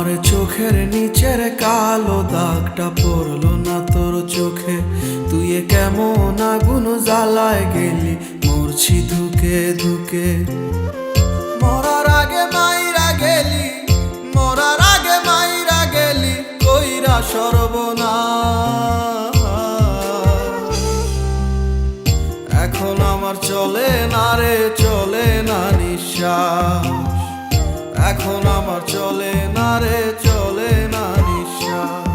আমার চোখের নিচের কালো দাগটা পড়লো না তোর চোখে। তুই কেমন আগুন জ্বালায় গেলি, মরছি ধুকে ধুকে। মরার আগে মাইরা গেলি, মরার আগে মাইরা গেলি, কইরা সর্বনাশ। এখন আমার চলে না রে, চলে না নিঃশ্বাস। এখন আমার চলে না রে, চলে না নিঃশ্বাস।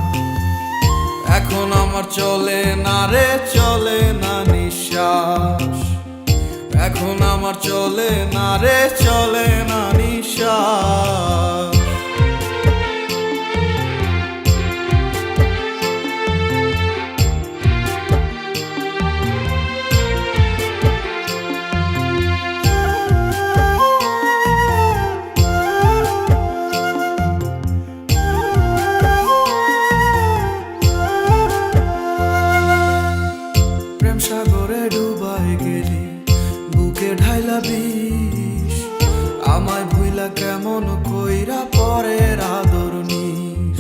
এখন আমার চলে না রে, চলে না নিঃশ্বাস। এখন আমার চলে না রে, চলে না নিঃশ্বাস। সাগরে ডুবাই গেলি, বুকে ঢাইলা বিষ। আমায় ভুইলা কেমন কইরা পরের আদর নিস।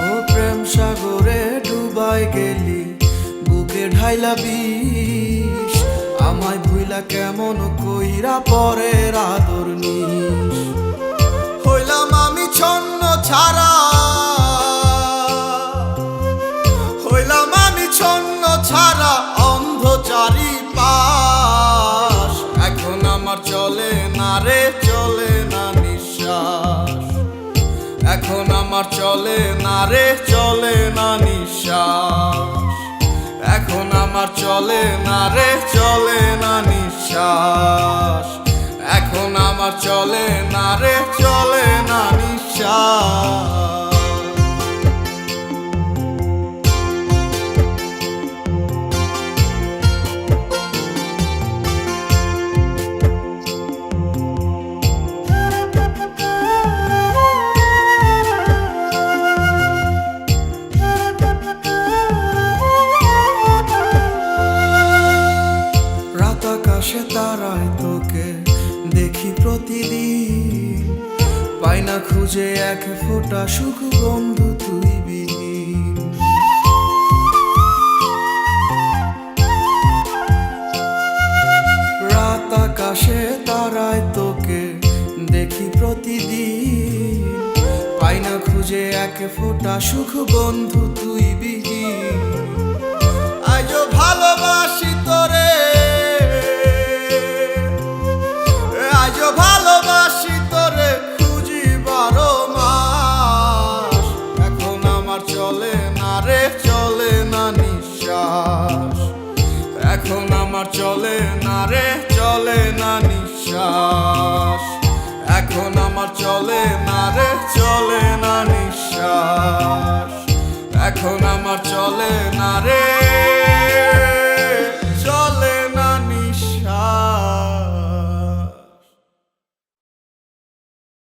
ও প্রেম সাগরে ডুবাই গেলি, বুকে ঢাইলা বিষ। আমায় ভুইলা কেমন কইরা পরের আদর নিস। হইলাম আমি ছন্ন ছাড়া, ছন্ন ছাড়া অন্ধ চারিপাশ। এখন আমার চলে না রে, চলে না নিঃশ্বাস। এখন আমার চলে না রে, চলে না নিঃশ্বাস। এখন আমার চলে না রে, চলে না নিঃশ্বাস। এখন আমার চলে না রে, চলে না নিঃশ্বাস। আকাশে তারায় তোকে দেখি প্রতিদিন, পাই না খুঁজে এক ফোঁটা সুখ বন্ধু তুই বিহীন। রাত আকাশে তারায় তোকে দেখি প্রতিদিন, পাই না খুঁজে এক ফোঁটা সুখ বন্ধু তুই বিহীন। আজও ভালোবাসি তোরে, আজও ভালোবাসি তোরে, খুঁজি 12 মাস। এখন আমার চলে না রে, চলে না নিঃশ্বাস। এখন আমার চলে না রে, চলে না নিঃশ্বাস। এখন আমার চলে না রে, চলে না নিঃশ্বাস। এখন আমার চলে না রে।